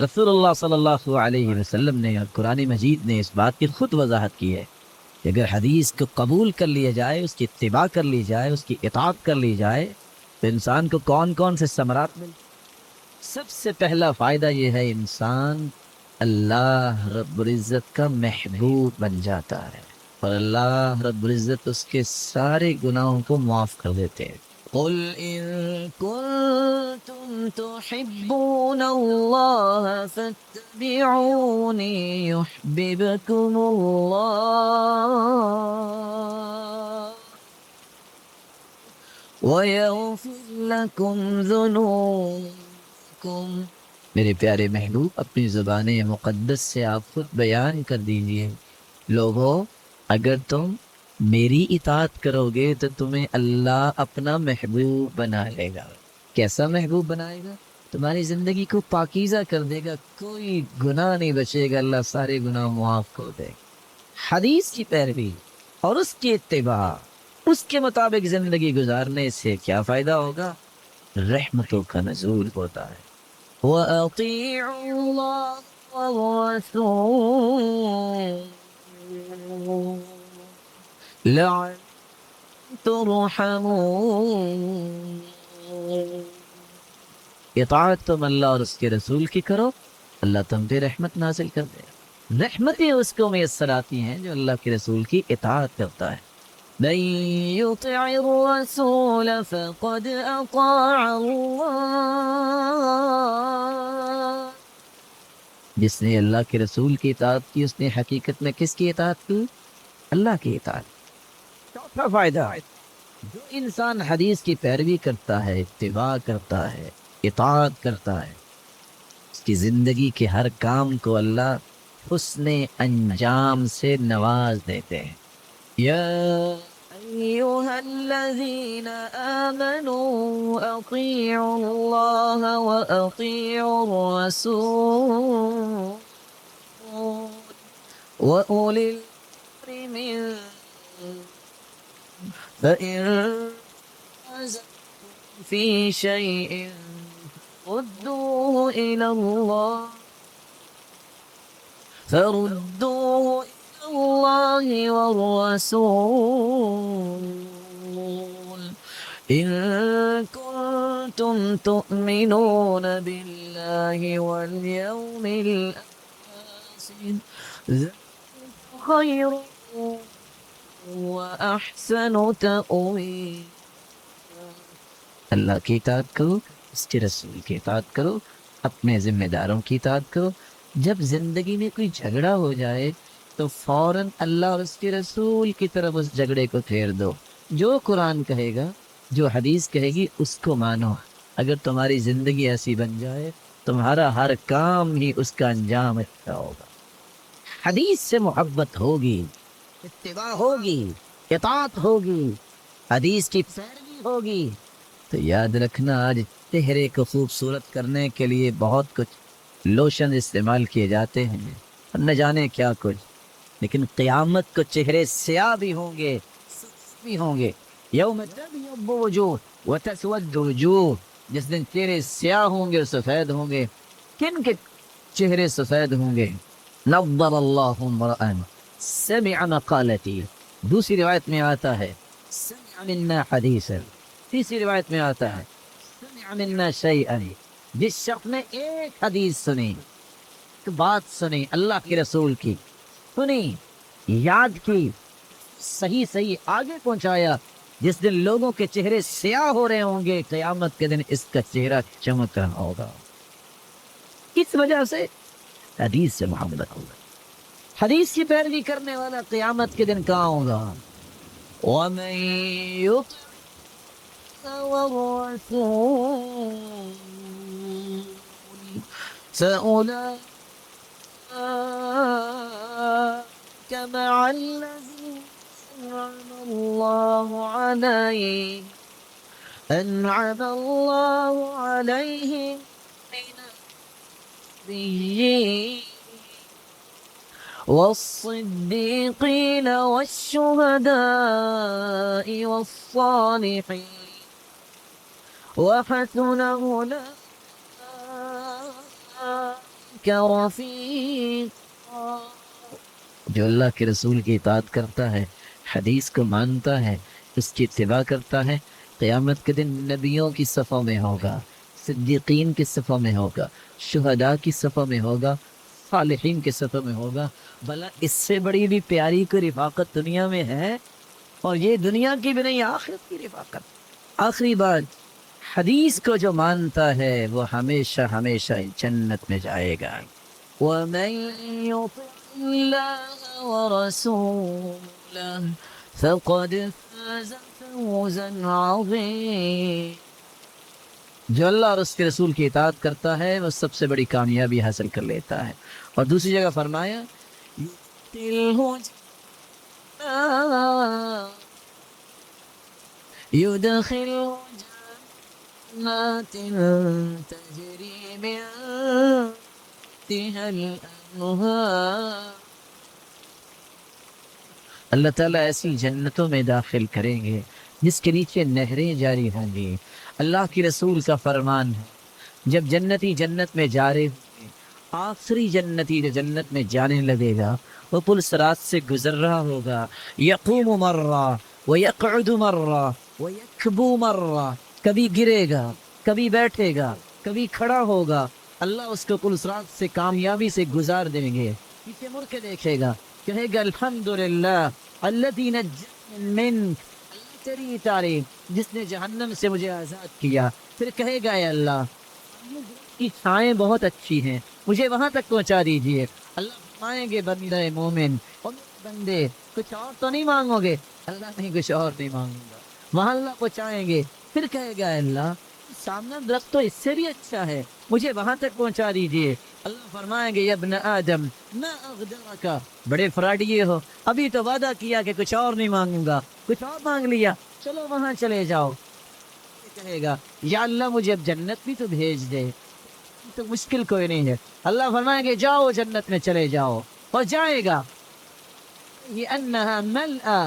رسول اللہ صلی اللہ علیہ وسلم نے اور قرآن مجید نے اس بات کی خود وضاحت کی ہے کہ اگر حدیث کو قبول کر لیا جائے، اس کی اتباع کر لی جائے، اس کی اطاعت کر لی جائے، تو انسان کو کون کون سے ثمرات ملتے؟ سب سے پہلا فائدہ یہ ہے، انسان اللہ رب العزت کا محبوب بن جاتا ہے، اور اللہ رب العزت اس کے سارے گناہوں کو معاف کر دیتے ہیں۔ قل ان کنتم تحبون اللہ فاتبعونی یحببکم اللہ وَيَغْفِرْ لَكُمْ ذُنُوبَكُمْ۔ میرے پیارے محبوب، اپنی زبان مقدس سے آپ خود بیان کر دیجئے، لوگو اگر تم میری اطاعت کرو گے تو تمہیں اللہ اپنا محبوب بنا لے گا۔ کیسا محبوب بنائے گا؟ تمہاری زندگی کو پاکیزہ کر دے گا، کوئی گناہ نہیں بچے گا، اللہ سارے گناہ معاف کر دے گا۔ حدیث کی پیروی اور اس کی اتباع، اس کے مطابق زندگی گزارنے سے کیا فائدہ ہوگا؟ رحمتوں کا نزول ہوتا ہے۔ وَأَطِيعُوا اللَّهَ وَالرَّسُولَ لَعَلَّكُمْ تُرْحَمُونَ۔ اطاعت تم اللہ اور اس کے رسول کی کرو، اللہ تم پہ رحمت نازل کر دے گا۔ رحمتیں اس کو میسر آتی ہیں جو اللہ کے رسول کی اطاعت کرتا ہے۔ من يطع الرسول فقد اطاع اللہ۔ جس نے اللہ کے رسول کی اطاعت کی، اس نے حقیقت میں کس کی اطاعت کی؟ اللہ کی اطاعت۔ چوتھا فائدہ، جو انسان حدیث کی پیروی کرتا ہے، اتباع کرتا ہے، اطاعت کرتا ہے، اس کی زندگی کے ہر کام کو اللہ حسن انجام سے نواز دیتے ہیں۔ یا ایھا الذین آمنوا اطیعوا اللہ واطیعوا الرسول وأولی الامر منکم فإن تنازعتم في شيء فردوه إلى الله والرسول إن كنتم تؤمنون بالله واليوم الآخر ذلك خير وأحسن تأويلا۔ اللہ کی اطاعت کرو، اس کے رسول کی اطاعت کرو، اپنے ذمہ داروں کی اطاعت کرو۔ جب زندگی میں کوئی جھگڑا ہو جائے تو فوراً اللہ اور اس کے رسول کی طرف اس جھگڑے کو پھیر دو۔ جو قرآن کہے گا، جو حدیث کہے گی، اس کو مانو۔ اگر تمہاری زندگی ایسی بن جائے، تمہارا ہر کام ہی اس کا انجام اچھا ہوگا۔ حدیث سے محبت ہوگی، اتباع ہوگی، اطاعت ہوگی، حدیث کی پیروی ہوگی، تو یاد رکھنا آج چہرے کو خوبصورت کرنے کے لیے بہت کچھ لوشن استعمال کیے جاتے ہیں، نہ جانے کیا کچھ، لیکن قیامت کو چہرے سیاہ بھی ہوں گے، سرخ بھی ہوں گے۔ یوم تبیض وجوہ وتسود وجوہ، جس دن چہرے سیاہ ہوں گے اور سفید ہوں گے۔ کن کے چہرے سفید ہوں گے؟ نضر اللہ امرأ سمع مقالتی، دوسری روایت میں آتا ہے سمع منا حدیثا، تیسری روایت میں آتا ہے سمع منا شیئا، جس شخص نے ایک حدیث سنی، ایک بات سنی، اللہ کے رسول کی سنی، یاد کی، صحیح صحیح آگے پہنچایا، جس دن لوگوں کے چہرے سیاہ ہو رہے ہوں گے، قیامت کے دن اس کا چہرہ چمک رہا ہوگا۔ کس وجہ سے؟ حدیث سے محبت ہوگا۔ حدیث کی پیروی کرنے والا قیامت کے دن کہاں ہوگا؟ وَمَن يُطِعِ الرَّسُولَ فَأُولَٰئِكَ مَعَ الَّذِينَ أَنْعَمَ اللَّهُ عَلَيْهِم مِّنَ النَّبِيِّينَ والصديقين والشهداء والصالحين وحسن أولئك بك رفيقا. جو اللہ کے رسول کی اطاعت کرتا ہے، حدیث کو مانتا ہے، اس کی اتباع کرتا ہے، قیامت کے دن نبیوں کی صفوں میں ہوگا، صدیقین کی صفوں میں ہوگا، شہداء کی صفوں میں ہوگا، صالحین کے صفوں میں ہوگا. بھلا اس سے بڑی بھی پیاری کوئی رفاقت دنیا میں ہے؟ اور یہ دنیا کی بھی نہیں، آخرت کی رفاقت. آخری بات، حدیث کو جو مانتا ہے وہ ہمیشہ ہمیشہ جنت میں جائے گا. وَمَن يُطِعِ اللَّهَ وَرَسُولَهُ فَقَدْ فَازَ فَوْزًا عَظِيمًا. جو اللہ اور اس کے رسول کی اطاعت کرتا ہے وہ سب سے بڑی کامیابی حاصل کر لیتا ہے. اور دوسری جگہ فرمایا يدخل جنات تجري من تحتها الأنهار. اللہ تعالیٰ ایسی جنتوں میں داخل کریں گے جس کے نیچے نہریں جاری ہوں گی. اللہ کی رسول کا فرمان ہے جب جنتی جنت میں جا رہے ہوں گے، آخری جنتی جو جنت میں جانے لگے گا وہ پل صراط سے گزر رہا ہوگا. یقوم مرہ ویقعد مرہ ویکبو مرہ، کبھی گرے گا، کبھی بیٹھے گا، کبھی کھڑا ہوگا. اللہ اس کو پل صراط سے کامیابی سے گزار دیں گے. پیچھے مڑ کے دیکھے گا، کہے گا الحمدللہ الذی نجانی من، اللہ تیری تعریف جس نے جہنم سے مجھے آزاد کیا. پھر کہے گا اے اللہ کی چھائیں بہت اچھی ہیں، مجھے وہاں تک پہنچا دیجئے. اللہ فرمائیں گے بندہ مومن، اور بندے کچھ اور تو نہیں مانگو گے؟ اللہ نہیں، کچھ اور نہیں مانگوں گا. وہاں اللہ پہنچائیں گے. پھر کہے گا اے اللہ سامنے درخت تو اس سے بھی اچھا ہے، مجھے وہاں تک پہنچا دیجئے. اللہ فرمائیں گے یا ابن آدم ما اغدرک، بڑے فراڈیے ہو، ابھی تو وعدہ کیا کہ کچھ اور نہیں مانگوں گا، کچھ اور مانگ لیا، چلو وہاں چلے جاؤ. کہے گا یا اللہ مجھے اب جنت بھی تو بھیج دے، تو مشکل کوئی نہیں ہے. اللہ فرمائیں گے جاؤ جنت میں چلے جاؤ، اور جائے گا یہ انہا ملآ،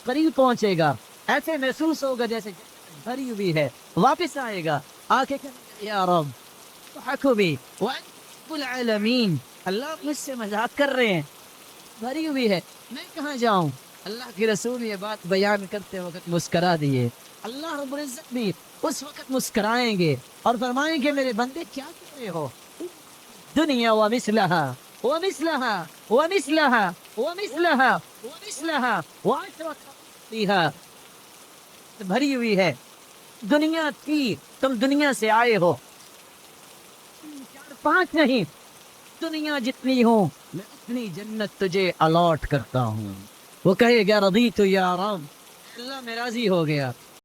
قریب پہنچے گا، ایسے محسوس ہوگا جیسے جنت بھری ہوئی ہے. واپس آئے گا، آ کے کہے گا یا رب حکمی وانت رب العالمین، اللہ مجھ سے مذاق کر رہے ہیں، بھری ہوئی ہے، میں کہاں جاؤں؟ اللہ کے رسول یہ بات بیان کرتے وقت مسکرا دیے. اللہ رب العزت بھی اس وقت مسکرائیں گے اور فرمائیں گے میرے بندے کیا کر رہے ہو؟ دنیا ومثلها ومثلها ومثلها ومثلها ومثلها وعشرة فيها، بھری ہوئی ہے. دنیا تھی، تم دنیا سے آئے ہو، 4 5 نہیں، دنیا جتنی ہو میں اتنی جنت تجھے الاٹ کرتا ہوں. وہ کہے گا رضیت یا رب، اللہ میں راضی ہو گیا.